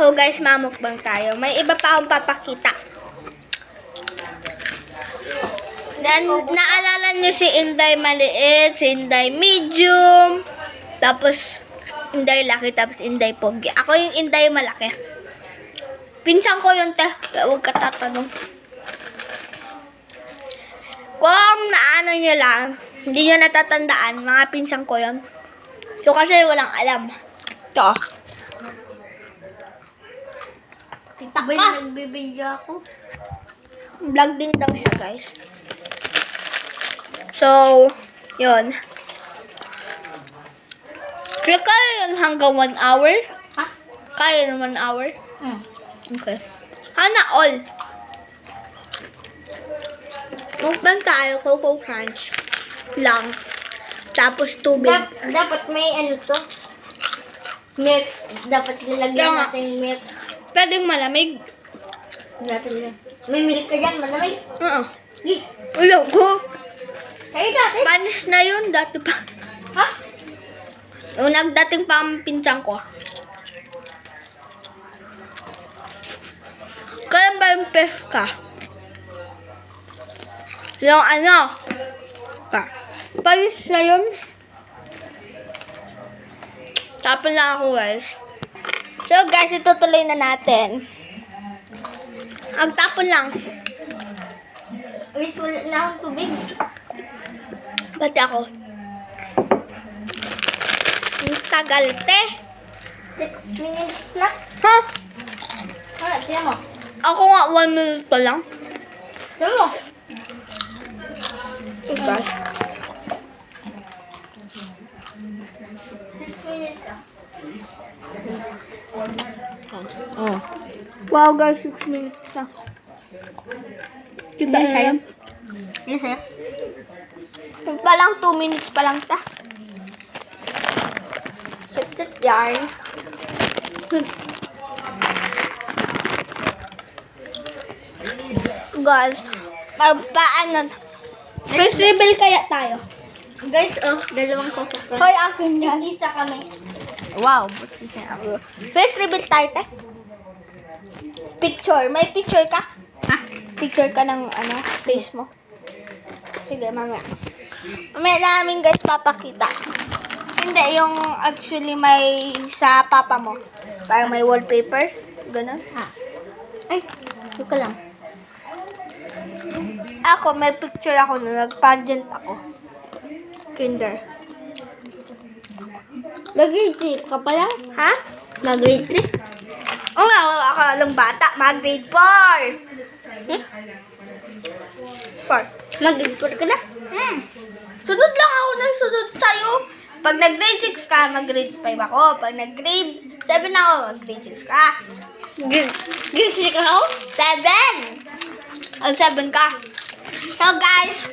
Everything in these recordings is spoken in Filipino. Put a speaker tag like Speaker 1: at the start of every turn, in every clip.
Speaker 1: So guys, mamukbang tayo. May iba pa akong papakita. Naalala nyo si Inday maliit, si Inday medium, tapos Inday laki, tapos Inday pogi. Ako yung Inday malaki. Pinsan ko yun, te. Huwag ka tatanong. Kung naano nyo lang, hindi nyo natatandaan, mga pinsan ko yun. So kasi walang alam. Ito.
Speaker 2: Sabay na nagbibidyo ako.
Speaker 1: Vlog din daw siya, guys. So, yun. Kaya kaya yun hanggang 1 hour?
Speaker 2: Ha?
Speaker 1: Kaya yun 1 hour? Okay. Hana all. Mukbang tayo, Coco Crunch. Lang. Tapos tubig.
Speaker 2: Dapat may ano to. Milk. Dapat nilagyan
Speaker 1: Tama.
Speaker 2: natin milk.
Speaker 1: Pwedeng malamig.
Speaker 2: May milk ka dyan, malamig.
Speaker 1: Oo.
Speaker 2: Gi.
Speaker 1: Ulo ko.
Speaker 2: Kayo dati.
Speaker 1: Panis na yun, dati pa.
Speaker 2: Ha?
Speaker 1: Yung nagdating pa ang pinsan ko. Kaya ba yung peska? Yung ano? Panis na yun. Tapon lang ako, guys. So, guys, itutuloy na natin. Agtapon lang.
Speaker 2: Uy, wala na akong tubig.
Speaker 1: Pati ako. Ang tagal, te.
Speaker 2: 6 minutes na.
Speaker 1: Ha?
Speaker 2: Wala, tiyan mo.
Speaker 1: Ako nga 1 minute pa lang.
Speaker 2: Tiyan mo.
Speaker 1: Oh, guys.
Speaker 2: 6 minutes na.
Speaker 1: Oh. Wow, guys, 6 minutes na. Diba
Speaker 2: Yes,
Speaker 1: sa'yo?
Speaker 2: Yes, sa'yo.
Speaker 1: Pa lang 2 minutes pa lang ta. Sit yarn. Guys, paano? First reveal kaya tayo.
Speaker 2: Guys, oh, dalawang Coco Crunch.
Speaker 1: Hoy, akin yan.
Speaker 2: Isa kami.
Speaker 1: Wow, buti siya ako. First reveal tayo, te. Picture. May picture ka?
Speaker 2: Ha?
Speaker 1: Picture ka ng ano, face mo. Sige, mamaya. Mamaya namin guys papakita. Hindi, yung actually may sa papa mo. Parang may wallpaper. Ganun.
Speaker 2: Ha? Ay, suka lang.
Speaker 1: Ako, may picture ako na nag-pageant ako. Kinder.
Speaker 2: Mag-grade 3 ka pala?
Speaker 1: Ha?
Speaker 2: Mag-grade 3?
Speaker 1: Oo nga, akalang bata. Mag-grade 4.
Speaker 2: Hmm?
Speaker 1: 4.
Speaker 2: Mag-grade 4 ka na?
Speaker 1: Sunod lang ako ng sunod sa'yo. Pag nag-grade 6 ka, mag-grade 5 ako. Pag nag-grade 7 ako, mag-grade 6 ka.
Speaker 2: Grade 3 ka ako?
Speaker 1: 7! Ang 7 ka. So guys,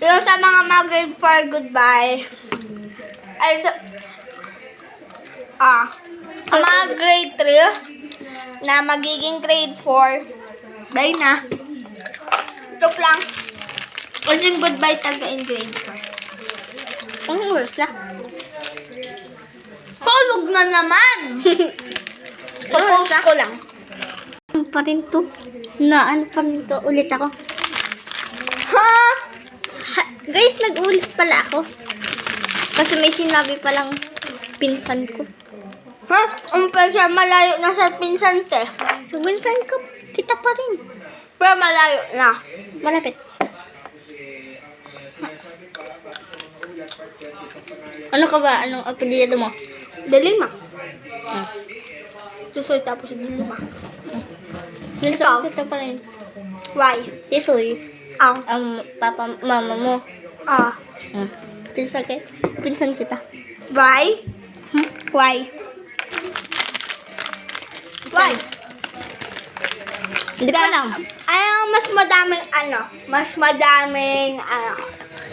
Speaker 1: yung sa mga mag-grade 4, goodbye. Ay, ang mga grade 3 na magiging grade 4, bye na. Joke lang. Kasi goodbye talaga in grade 4.
Speaker 2: Ang oras na.
Speaker 1: Tulog na naman! Popost ko lang.
Speaker 2: Ano pa rin to? Ano pa rin to? Ulit ako.
Speaker 1: Ha?
Speaker 2: Guys, nag-ulit pala ako. Kasi may sinabi palang pinsan ko.
Speaker 1: Ha? Umpisa malayo na sa pinsan te.
Speaker 2: So, pinsan ko, kita pa rin.
Speaker 1: Pero malayo na.
Speaker 2: Malapit. Ano ka ba? Anong apelyido mo?
Speaker 1: Delima.
Speaker 2: Ah.
Speaker 1: Tusoy tapos Delima.
Speaker 2: Ikaw? Kita pa rin.
Speaker 1: Why?
Speaker 2: Tisoy.
Speaker 1: Ang.
Speaker 2: Mama mo.
Speaker 1: Ah.
Speaker 2: Pinsan kita.
Speaker 1: Why?
Speaker 2: Hmm?
Speaker 1: Why? Why?
Speaker 2: Hindi ko alam.
Speaker 1: Mas madaming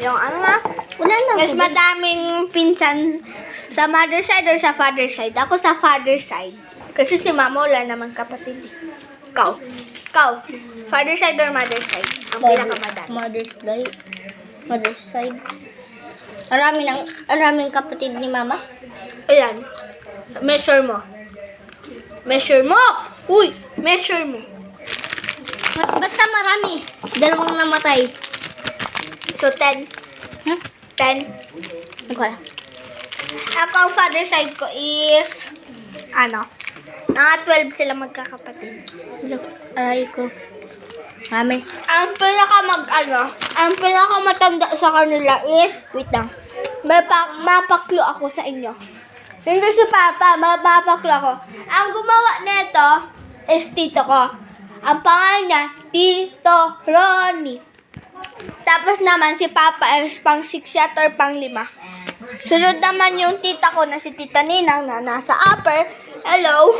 Speaker 1: yung ano nga?
Speaker 2: Wala na.
Speaker 1: Mas madaming pinsan sa mother side or sa father side. Ako sa father side. Kasi si mama wala naman kapatid. Ikaw. Father side or mother side? Ang pinakamadami.
Speaker 2: Mother's side. Maraming kapatid ni mama.
Speaker 1: Ayan. Measure mo. Measure mo! Uy! Measure mo.
Speaker 2: Basta marami. Dalawang namatay.
Speaker 1: So, 10.
Speaker 2: Hmm?
Speaker 1: 10.
Speaker 2: Okay.
Speaker 1: Ako, ang father side ko is, mga 12 sila magkakapatid.
Speaker 2: Look, aray ko. Marami.
Speaker 1: Ang pinakamatanda sa kanila is, wait lang, mapaklo ako sa inyo. Hindi si Papa, mapaklo ako. Ang gumawa nito is tito ko. Ang pangalan niya, Tito Ronnie. Tapos naman si Papa is pang 6 yata or pang 5. Sunod naman yung tita ko na si Tita Ninang na nasa upper. Hello.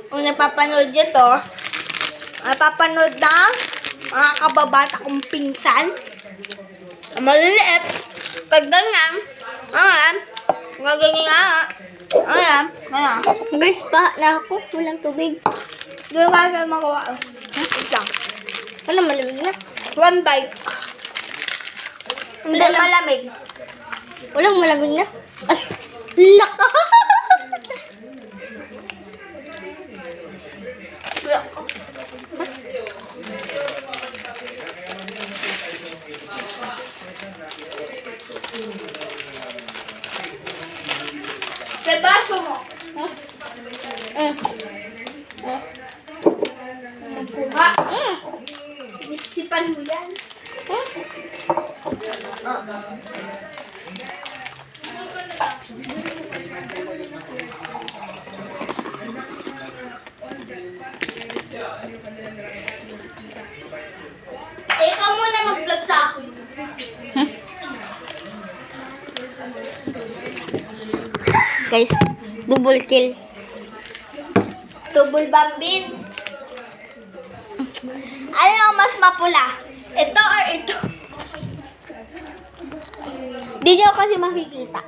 Speaker 1: Kung napapanood nyo to, napapanood ng mga kababata kong pinsan. Ang maliliit. Pagdangan. Gaganyan. Ayan.
Speaker 2: Guys, pa na ako. Walang tubig.
Speaker 1: Doon ka sa makuha. Wait lang.
Speaker 2: Wala, malamig na.
Speaker 1: 1 bite. Hindi malamig.
Speaker 2: Walang malamig na. As, laka!
Speaker 1: Sa baso mo. Kuha. Sipan mo yan. Ikaw muna mag-vlog sa akin.
Speaker 2: Guys, double kill.
Speaker 1: Double bambin. Ano ang mas mapula? Ito or ito? Di nyo kasi makikita.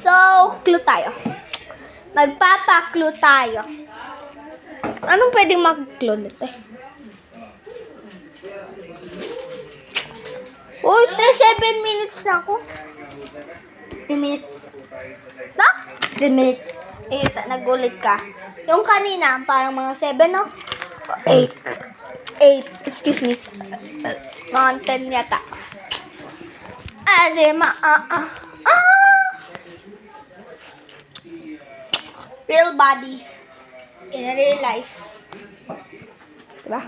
Speaker 1: So, clue tayo. Magpapa-clue tayo. Anong pwedeng mag-clue nito eh? Uy, 7 minutes na ako.
Speaker 2: 3 minutes.
Speaker 1: Na?
Speaker 2: 3 minutes.
Speaker 1: Nagulit ka. Yung kanina, parang mga 7, no? 8. Excuse me. Mga 10 yata. Real body. In a real life. Diba?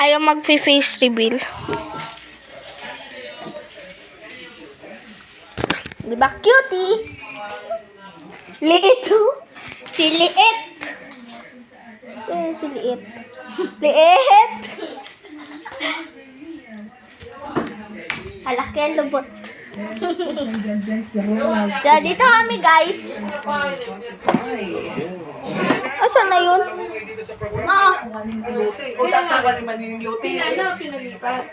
Speaker 1: Ayaw mag-face reveal. Diba cutie? Liit oh. Si Liit. Sino si Liit? Liit. Alaki ang lubot. So, dito kami guys. Asan na yun?
Speaker 3: O tatawa ni Maniningyote. Pinalipat.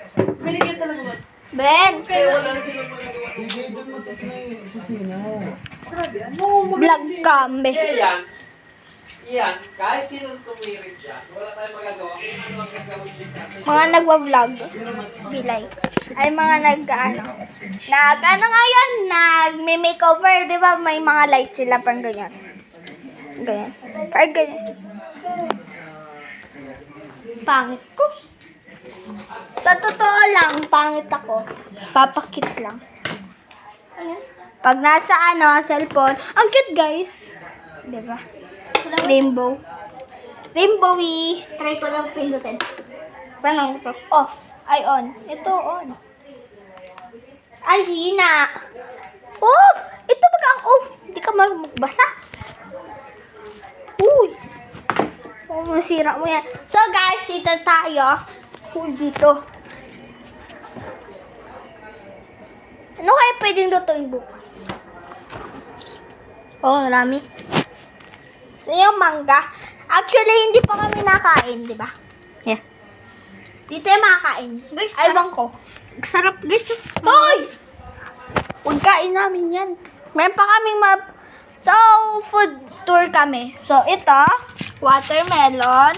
Speaker 3: Binigyan talaga ba?
Speaker 1: Ben,
Speaker 3: Wala na silang
Speaker 1: vlog kami.
Speaker 3: Yan, kahit sino tumirik siya, wala tayong magagawa. Kung ano ang gagawin din natin.
Speaker 1: Mga nagwa-vlog. Bilay. Ay mga nga yan, nag-makeover, di ba? May mga lights sila, parang ganyan. Ganyan. Parang ganyan. Pangit ko. Sa totoo lang, pangit ako. Papakit lang. Ayan. Pag nasa cellphone, ang cute guys. Di ba? Rainbow. Rainbowy.
Speaker 2: Try ko lang pindutin.
Speaker 1: Paano ito? Oh, ay on. Ito on. Ay, hina. Off! Ito baga ang off. Hindi ka marunong magbasa. Uy. Oh, masira mo yan. So guys, ito tayo. Uy, dito. Ano kaya pwedeng lutuin bukas?
Speaker 2: Oh, marami.
Speaker 1: So, yung mangga. Actually, hindi pa kami nakain, di ba?
Speaker 2: Yeah.
Speaker 1: Dito yung makakain.
Speaker 2: Guys,
Speaker 1: Ay, bang ko.
Speaker 2: Sarap guys.
Speaker 1: Hoy! Pagkain namin yan. Meron pa kaming So, food tour kami. So, ito, watermelon.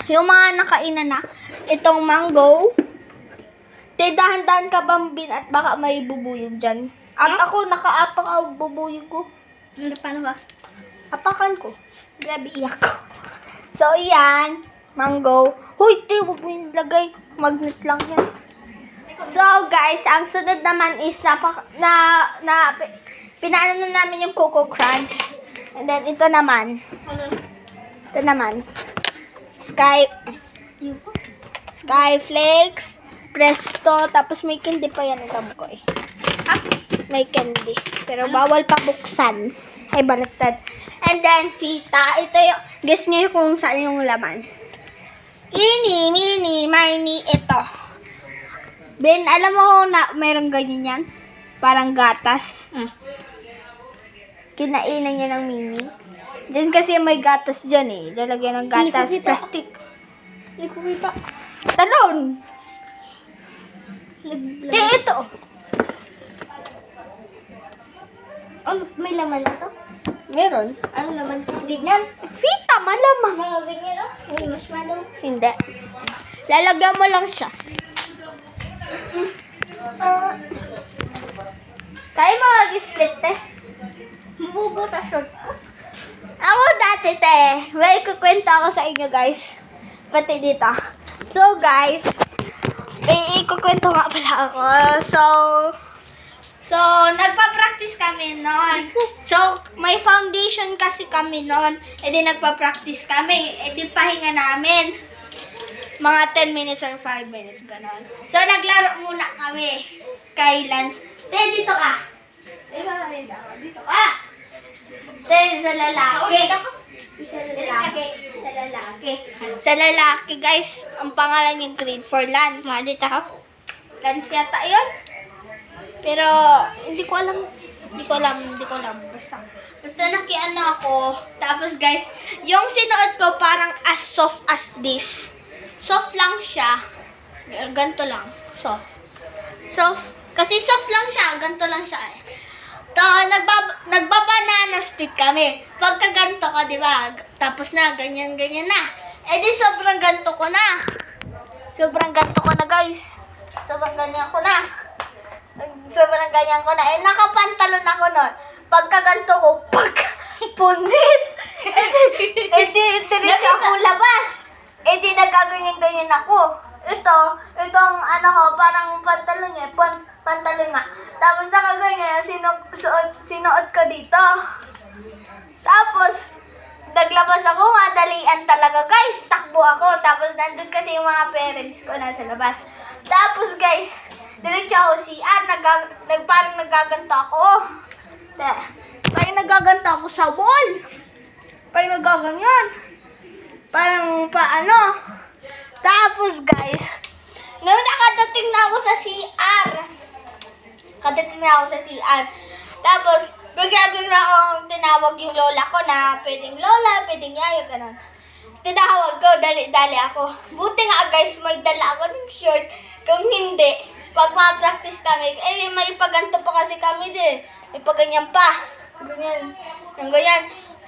Speaker 1: Yung mga nakainan na. Itong mango. Te, dahan-dahan ka, Bambin, at baka may bubuyog dyan. At ako, nakaapak ang bubuyog ko.
Speaker 2: Ano, paano ba?
Speaker 1: Apakan ko. Grabe, iyak ko. So, yan. Mango. Huy, te, huwag mo yung lagay. Magnet lang yan. So, guys, ang sunod naman is pinaano na namin yung Coco Crunch. And then, ito naman. Skyflakes, Presto, tapos may candy pa yan. Ito ko eh. May candy. Pero bawal pa buksan. Ay, baliktad. And then, Fita. Ito yung, guess nyo kung saan yung laman. Ini, mini, mini, ito. Ben, alam mo kung mayroong ganyan yan? Parang gatas. Kinainan niya ng mimi. Diyan kasi may gatas dyan eh. Lalagyan ng gatas.
Speaker 2: Hindi ko kita.
Speaker 1: Plastic.
Speaker 2: Hindi ko kita.
Speaker 1: Talon! Di, ito.
Speaker 2: Ano, may laman na to?
Speaker 1: Meron.
Speaker 2: Ano laman? Ganyan.
Speaker 1: Fita, malamang.
Speaker 2: Mga ganyan, no? May marshmallow.
Speaker 1: Hindi. Lalagyan mo lang siya. Kaya mo mag-split eh.
Speaker 2: Mabubutas short ko.
Speaker 1: Ako dati te. May ikukwento ako sa inyo guys. Pati dito. So guys, may ikukwento nga pala ako. So, nagpa-practice kami noon. So, may foundation kasi kami noon. E di nagpa-practice kami. E di pahinga namin. Mga 10 minutes or 5 minutes, gano'n. So, naglaro muna kami kay Lance. Te, dito ka. Dito ka. Te, sa lalaki. Sa lalaki, guys. Ang pangalan yung grade 4, Lance.
Speaker 2: Dito ka.
Speaker 1: Lance yata yun. Pero, hindi ko alam. Basta nakiano ako. Tapos, guys, yung sinuot ko parang as soft as this. Soft lang siya. Ganto lang. Soft. Kasi soft lang siya. Ganto lang siya eh. Nagbabanana split kami. Pagka ganto ka, di ba? Tapos na, ganyan na. Eh di sobrang ganto ko na. Guys. Sobrang ganyan ko na. Eh, nakapantalon ako nun. Pagka ganto ko, punit. Eh di, diretso ako labas. Eh di, nagaganyan-ganyan ako. Itong ano ko, parang pantalon niya, pantalon nga. Tapos nakaganyan, sinuot ko dito. Tapos, naglabas ako, madalian talaga guys. Takbo ako. Tapos, nandun kasi yung mga parents ko nasa labas. Tapos guys, diretso ako parang nagaganto ako. Parang nagaganto ako sa wall. Parang nagaganyan. Parang paano. Tapos guys, nung nakadating na ako sa CR. Tapos, bigla akong tinawag yung lola ko na pwedeng lola, pwedeng yaya, ganun. Tinawag ko, dali ako. Buti nga guys, may dala ako ng short. Kung hindi, pag ma-practice kami, may paganto pa kasi kami din. May paganyan pa. Ganyan.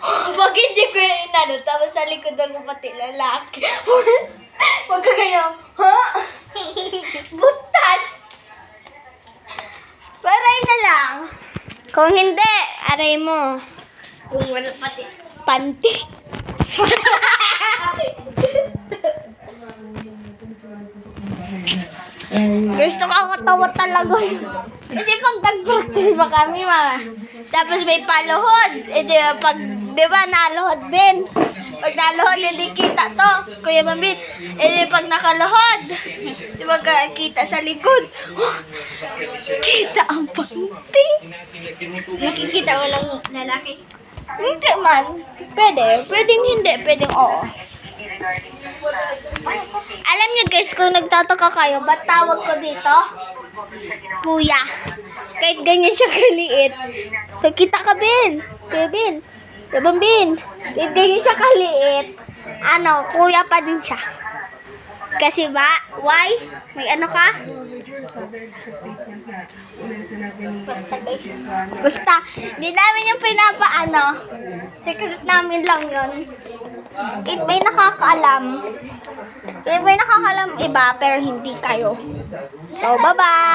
Speaker 1: Pag hindi ko yung inano, tapos sa likod ako pati lalaki. Pagkaganyan, ha? Butas! Aray na lang. Kung hindi, aray mo.
Speaker 2: Kung wala pati.
Speaker 1: Panty. Gusto ko katawa talaga yun. Kasi pag nag-practice pa kami, tapos may paluhod. Di ba, naluhod din. Pag naluhod, hindi kita to, Kuya Mambit. Pag nakaluhod, di ba kita sa likod. Kita ang panty.
Speaker 2: Nakikita mo lang lalaki.
Speaker 1: Hindi man. Pwedeng hindi, pwedeng oo. Alam niyo guys, kung nagtataka kayo, ba't tawag ko dito? Kuya. Kahit ganyan siya kaliit. Kita ka, Ben. Kevin. Bin. Kahit ganyan siya kaliit. Kuya pa din siya. Kasi ba? Why? May ano ka?
Speaker 2: Basta guys.
Speaker 1: Basta, hindi namin yung pinapaano. Secret namin lang yun. Kahit may nakakaalam. Kahit may nakakaalam iba, pero hindi kayo. So, bye-bye!